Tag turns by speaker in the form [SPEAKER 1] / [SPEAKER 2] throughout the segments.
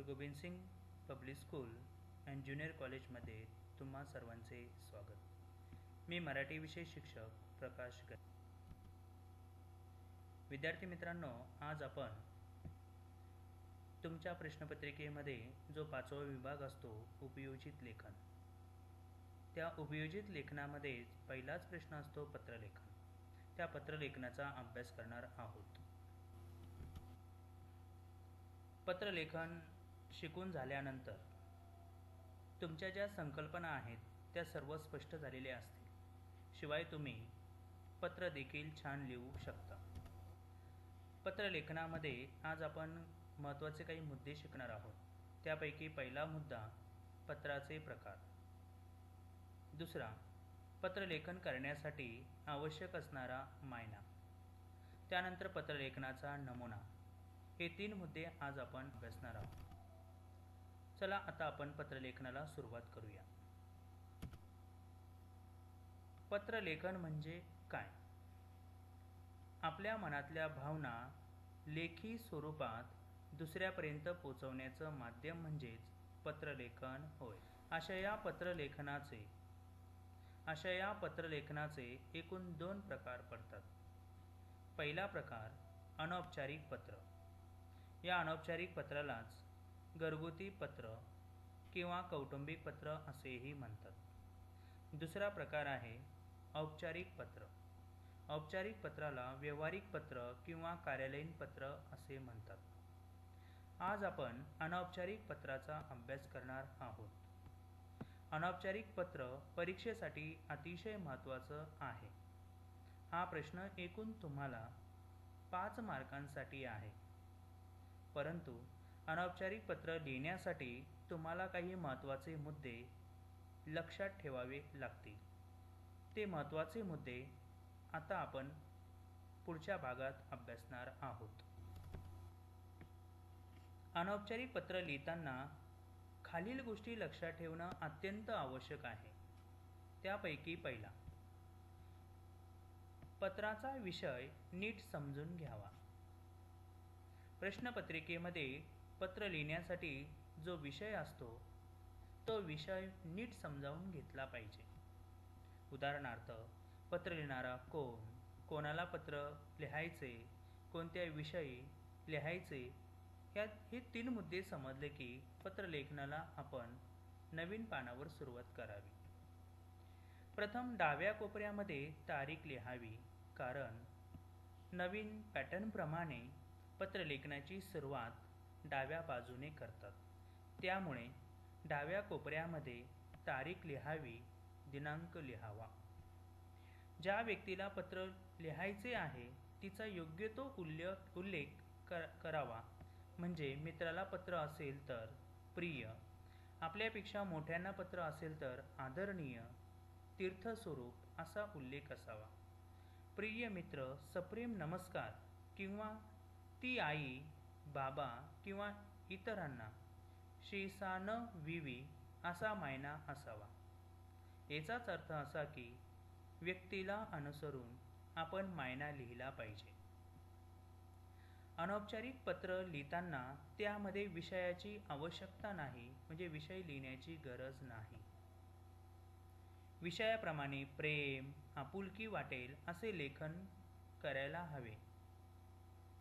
[SPEAKER 1] Govind Singh public school and junior कॉलेजमध्ये तुम्हा सर्वांचे स्वागत। मी मराठी विषय शिक्षक प्रकाश गर। विद्यार्थी मित्रांनो, आज आपण तुमच्या प्रश्नपत्रिकेमध्ये जो 5वा विभाग असतो उपयोजित लेखन, त्या उपयोजित लेखनामध्ये पहिलाच प्रश्न असतो पत्रलेखन। त्या पत्रलेखनाचा अभ्यास करणार आहोत। पत्रलेखन शिकून झाल्यानंतर तुमच्या ज्या संकल्पना आहेत त्या सर्व स्पष्ट झालेल्या असतील, शिवाय तुम्ही पत्र देखील छान लिहू शकता। पत्रलेखनामध्ये आज आपण महत्त्वाचे काही मुद्दे शिकणार आहोत। त्यापैकी पहिला मुद्दा पत्राचे प्रकार, दुसरा पत्रलेखन करण्यासाठी आवश्यक असणारा मायना, त्यानंतर पत्रलेखनाचा नमुना। हे 3 मुद्दे आज आपण अभ्यासणार आहोत। चला आता आपण पत्रलेखनाला सुरुवात करूया। पत्रलेखन म्हणजे काय? आपल्या मनातल्या भावना लेखी स्वरूपात दुसऱ्यापर्यंत पोहोचवण्याचं माध्यम म्हणजेच पत्रलेखन होय। अशा या पत्रलेखनाचे एकूण 2 प्रकार पडतात। पहिला प्रकार अनौपचारिक पत्र। या अनौपचारिक पत्रालाच घरगुती पत्र किंवा कौटुंबिक पत्र असेही म्हणतात। दुसरा प्रकार आहे औपचारिक पत्र। औपचारिक पत्राला व्यावहारिक पत्र किंवा कार्यालयीन पत्र असे म्हणतात। आज आपण अनौपचारिक पत्राचा अभ्यास करणार आहोत। अनौपचारिक पत्र परीक्षेसाठी अतिशय महत्त्वाचं आहे। हा प्रश्न एकूण तुम्हाला 5 मार्कांसाठी आहे, परंतु अनौपचारिक पत्र लिहिण्यासाठी तुम्हाला काही महत्त्वाचे मुद्दे लक्षात ठेवावे लागतील। ते महत्त्वाचे मुद्दे आता आपण पुढच्या भागात अभ्यासणार आहोत। अनौपचारिक पत्र लिहिताना खालील गोष्टी लक्षात ठेवणं अत्यंत आवश्यक आहे। त्यापैकी पहिला, पत्राचा विषय नीट समजून घ्यावा। प्रश्नपत्रिकेमध्ये पत्र लिहिण्यासाठी जो विषय असतो तो विषय नीट समजावून घेतला पाहिजे। उदाहरणार्थ, पत्र लिहिणारा कोण, कोणाला पत्र लिहायचे, कोणत्या विषयी लिहायचे, हे 3 मुद्दे समजले की पत्रलेखनाला आपण नवीन पानावर सुरुवात करावी। प्रथम डाव्या कोपऱ्यामध्ये तारीख लिहावी, कारण नवीन पॅटर्नप्रमाणे पत्रलेखनाची सुरुवात डाव्या बाजूने करतात। त्यामुळे डाव्या कोपऱ्यामध्ये तारीख लिहावी, दिनांक लिहावा। ज्या व्यक्तीला पत्र लिहायचे आहे तिचा योग्य तो उल्लेख करावा। म्हणजे मित्राला पत्र असेल तर प्रिय, आपल्यापेक्षा मोठ्यांना पत्र असेल तर आदरणीय, तीर्थस्वरूप असा उल्लेख असावा। प्रिय मित्र, सप्रेम नमस्कार किंवा ती आई, बाबा किंवा इतरांना शेषान विवी असा मायना असावा। याचाच अर्थ असा की व्यक्तीला अनुसरून आपण मायना लिहिला पाहिजे। अनौपचारिक पत्र लिहिताना त्यामध्ये विषयाची आवश्यकता नाही, म्हणजे विषय लिहिण्याची गरज नाही। विषयाप्रमाणे प्रेम, आपुलकी वाटेल असे लेखन करायला हवे।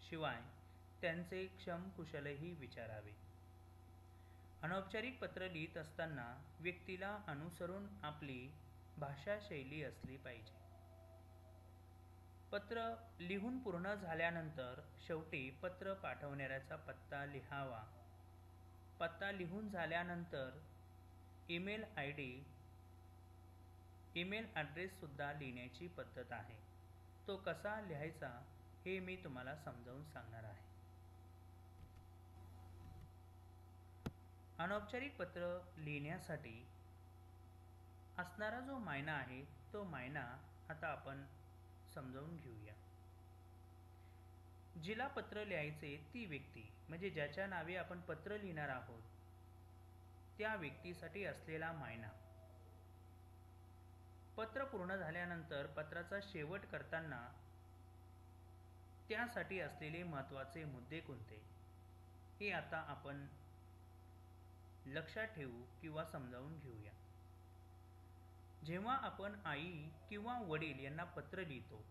[SPEAKER 1] शिवाय त्यांचे क्षमकुशलही विचारावे। अनौपचारिक पत्र लिहित असताना व्यक्तीला अनुसरून आपली भाषाशैली असली पाहिजे। पत्र लिहून पूर्ण झाल्यानंतर शेवटी पत्र पाठवणाऱ्याचा पत्ता लिहावा। पत्ता लिहून झाल्यानंतर ईमेल ॲड्रेस सुद्धा लिहिण्याची पद्धत आहे। तो कसा लिहायचा हे मी तुम्हाला समजावून सांगणार आहे। अनौपचारिक पत्र लिहिण्यासाठी असणारा जो मायना आहे तो मायना आता आपण समजावून घेऊया। जिला पत्र लिहायचे ती व्यक्ती, म्हणजे ज्याच्या नावे आपण पत्र लिहिणार आहोत त्या व्यक्तीसाठी असलेला मायना। पत्र पूर्ण झाल्यानंतर पत्राचा शेवट करताना त्यासाठी असलेले महत्त्वाचे मुद्दे कोणते हे आता आपण लक्षात ठेवू किंवा समजावून घेऊया. जेव्हा आपण आई किंवा वडील यांना पत्र लिहितो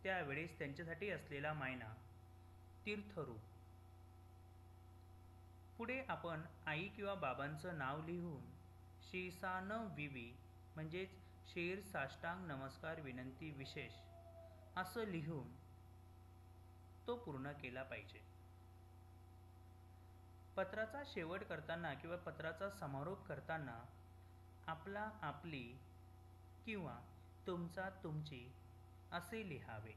[SPEAKER 1] त्यावेळेस त्यांच्यासाठी असलेला मायना तीर्थरूप. पुढे आपण आई किंवा बाबांचं नाव लिहून शीर्षान विवी म्हणजेच शीर साष्टांग नमस्कार विनंती विशेष असं लिहून तो पूर्ण केला पाहिजे. पत्राचा शेवट करताना किंवा पत्राचा समारोप करताना आपला आपली किंवा तुमचा तुमची असे लिहावे.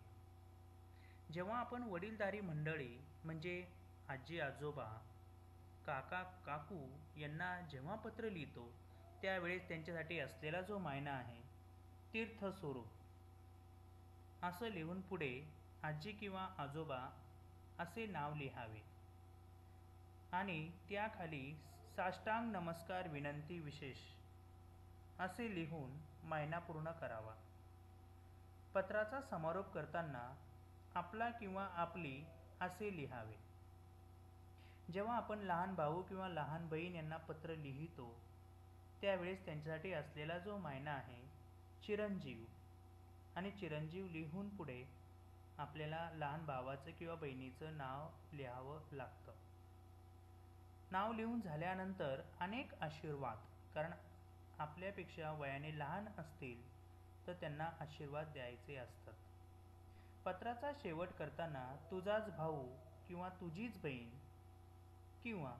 [SPEAKER 1] जेव्हा आपण वडीलधारी मंडळी म्हणजे आजी आजोबा काका काकू यांना जेव्हा पत्र लिहितो त्यावेळेस त्यांच्यासाठी असलेला जो मायना आहे तीर्थस्वरूप असं लिहून पुढे आजी किंवा आजोबा असे नाव लिहावे आणि त्याखाली साष्टांग नमस्कार विनंती विशेष असे लिहून मायना पूर्ण करावा. पत्राचा समारोप करताना आपला किंवा आपली असे लिहावे. जेव्हा आपण लहान भाऊ किंवा लहान बहीण यांना पत्र लिहितो त्यावेळेस त्यांच्यासाठी असलेला जो मायना आहे चिरंजीव आणि चिरंजीव लिहून पुढे आपल्याला लहान भावाचं किंवा बहिणीचं नाव लिहावं लागतं. नाव लिहून झाल्यानंतर अनेक आशीर्वाद, कारण आपल्यापेक्षा वयाने लहान असतील तर त्यांना आशीर्वाद द्यायचे असतात. पत्राचा शेवट करताना तुझाच भाऊ किंवा तुझीच बहीण किंवा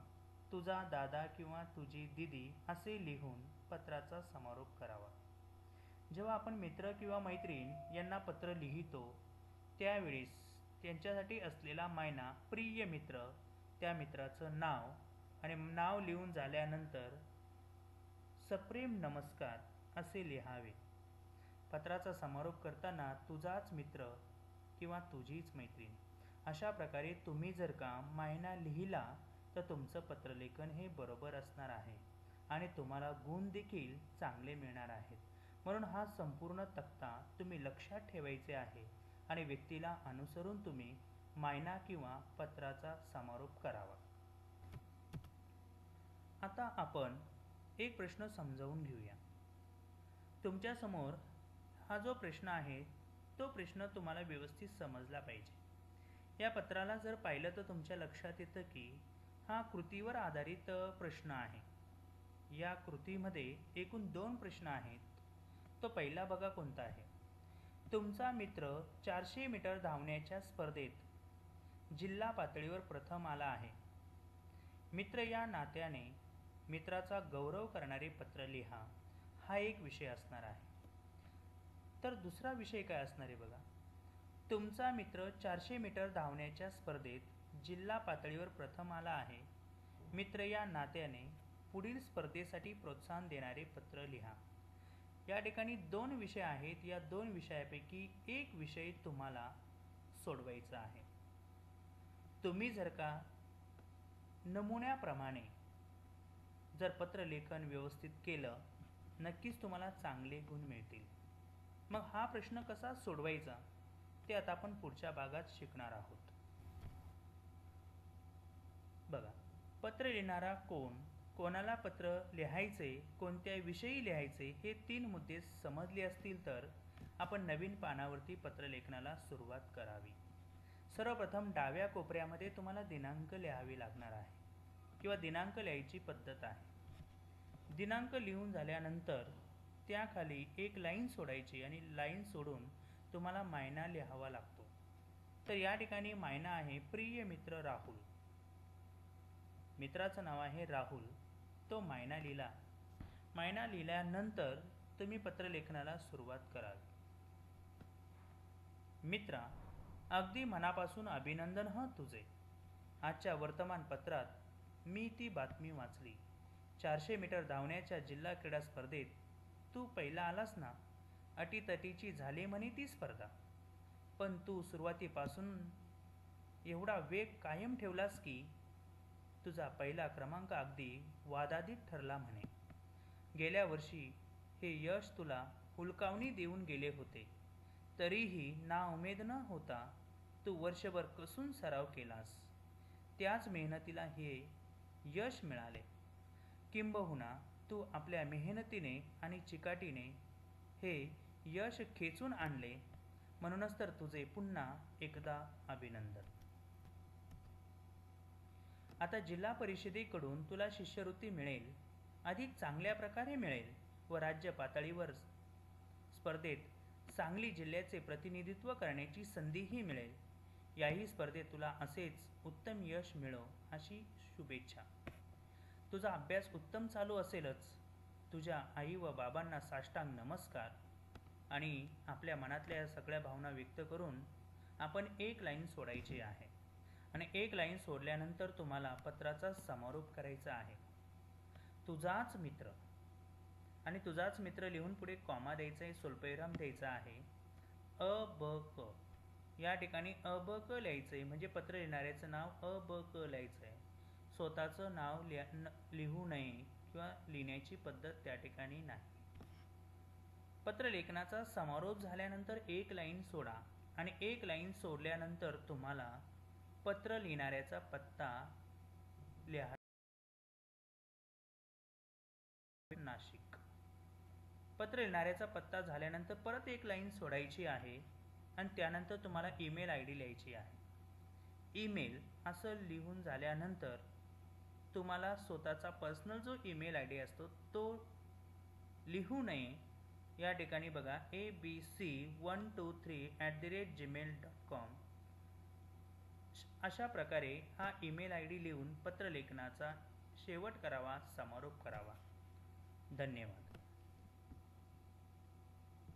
[SPEAKER 1] तुझा दादा किंवा तुझी दिदी असे लिहून पत्राचा समारोप करावा. जेव्हा आपण मित्र किंवा मैत्रीण यांना पत्र लिहितो त्यावेळेस त्यांच्यासाठी असलेला मायना प्रिय मित्र, त्या मित्राचं नाव आणि नाव लिहून झाल्यानंतर सप्रेम नमस्कार असे लिहावे. पत्राचा समारोप करताना तुझाच मित्र किंवा तुझीच मैत्रीण अशा प्रकारे तुम्ही जर का मायना लिहिला तर तुमचं पत्रलेखन हे बरोबर असणार आहे आणि तुम्हाला गुण देखील चांगले मिळणार आहेत. म्हणून हा संपूर्ण तक्ता तुम्ही लक्षात ठेवायचे आहे आणि व्यक्तीला अनुसरून तुम्ही मायना किंवा पत्राचा समारोप करावा. आता आपण एक प्रश्न समजावून घेऊया. तुमच्यासमोर हा जो प्रश्न आहे तो प्रश्न तुम्हाला व्यवस्थित समजला पाहिजे. या पत्राला जर पाहिलं तर तुमच्या लक्षात येतं की हा कृतीवर आधारित प्रश्न आहे. या कृतीमध्ये एकूण 2 प्रश्न आहेत. तो पहिला बघा कोणता आहे. तुमचा मित्र 400 मीटर धावण्याच्या स्पर्धेत जिल्हा पातळीवर प्रथम आला आहे. मित्र या नात्याने मित्राचा गौरव करणारे पत्र लिहा, हा एक विषय असणार आहे. तर दुसरा विषय काय असणार आहे बघा. तुमचा मित्र 400 मीटर धावण्याच्या स्पर्धेत जिल्हा पातळीवर प्रथम आला आहे. मित्र या नात्याने पुढील स्पर्धेसाठी प्रोत्साहन देणारे पत्र लिहा. या ठिकाणी 2 विषय आहेत. या 2 विषयापैकी एक विषय तुम्हाला सोडवायचा आहे. तुम्ही जर का नमुन्याप्रमाणे जर पत्रलेखन व्यवस्थित केलं नक्कीच तुम्हाला चांगले गुण मिळतील. मग हा प्रश्न कसा सोडवायचा ते आता आपण पुढच्या भागात शिकणार आहोत. बघा, पत्र लिहिणारा कोण, कोणाला पत्र लिहायचे, कोणत्या विषयी लिहायचे हे 3 मुद्दे समजले असतील तर आपण नवीन पानावरती पत्रलेखनाला सुरुवात करावी. सर्वप्रथम डाव्या कोपऱ्यामध्ये तुम्हाला दिनांक लिहावी लागणार आहे किंवा दिनांक लिहायची पद्धत आहे. दिनांक लिहून झाल्यानंतर त्याखाली एक लाईन सोडायची आणि लाईन सोडून तुम्हाला मायना लिहावा लागतो. तर या ठिकाणी मायना आहे प्रिय मित्र राहुल. मित्राचं नाव आहे राहुल. तो मायना लिहिला. मायना लिहिल्यानंतर तुम्ही पत्रलेखनाला सुरुवात कराल. मित्रा, अगदी मनापासून अभिनंदन तुझे. आजच्या वर्तमानपत्रात मी ती बातमी वाचली. 400 मीटर धावण्याच्या जिल्हा क्रीडा स्पर्धेत तू पहिला आलास ना. अटीतटीची झाली म्हणे ती स्पर्धा, पण तू सुरुवातीपासून एवढा वेग कायम ठेवलास की तुझा पहिला क्रमांक अगदी वादातीत ठरला म्हणे. गेल्या वर्षी हे यश तुला हुलकावणी देऊन गेले होते, तरीही नाउमेद न होता तू वर्षभर कसून सराव केलास. त्याच मेहनतीला हे यश मिळाले. किंबहुना तू आपल्या मेहनतीने आणि चिकाटीने हे यश खेचून आणले, म्हणूनच तर तुझे पुन्हा एकदा अभिनंदन. आता जिल्हा परिषदेकडून तुला शिष्यवृत्ती मिळेल, अधिक चांगल्या प्रकारे मिळेल व राज्य पातळीवर स्पर्धेत सांगली जिल्ह्याचे प्रतिनिधित्व करण्याची संधीही मिळेल. याही स्पर्धेत तुला असेच उत्तम यश मिळो अशी शुभेच्छा. तुझा अभ्यास उत्तम चालू असेलच. तुझ्या आई व बाबांना साष्टांग नमस्कार. आणि आपल्या मनातल्या सगळ्या भावना व्यक्त करून आपण एक लाईन सोडायची आहे आणि एक लाईन सोडल्यानंतर तुम्हाला पत्राचा समारोप करायचा आहे. तुझाच मित्र आणि तुझाच मित्र लिहून पुढे कॉमा द्यायचा आहे, स्वल्पविराम द्यायचा आहे. अ ब क या ठिकाणी अ ब क लिहायचं आहे, म्हणजे पत्र लिहिणाऱ्याचं नाव अ ब क लिहायचं आहे. स्वतःचं नाव लिहू नये किंवा लिहिण्याची पद्धत त्या ठिकाणी नाही. पत्रलेखनाचा समारोप झाल्यानंतर एक लाईन सोडा आणि एक लाईन सोडल्यानंतर तुम्हाला पत्र लिहिणाऱ्याचा पत्ता लिहा. नाशिक. पत्र लिहिणाऱ्याचा पत्ता झाल्यानंतर परत एक लाईन सोडायची आहे आणि त्यानंतर तुम्हाला ईमेल आय डी लिहायची आहे. ईमेल असं लिहून झाल्यानंतर तुम्हाला स्वतःचा पर्सनल जो ईमेल आय डी असतो तो लिहू नये. या ठिकाणी बघा abc123@gmail.com अशा प्रकारे हा ईमेल आय डी लिहून पत्रलेखनाचा शेवट करावा, समारोप करावा. धन्यवाद.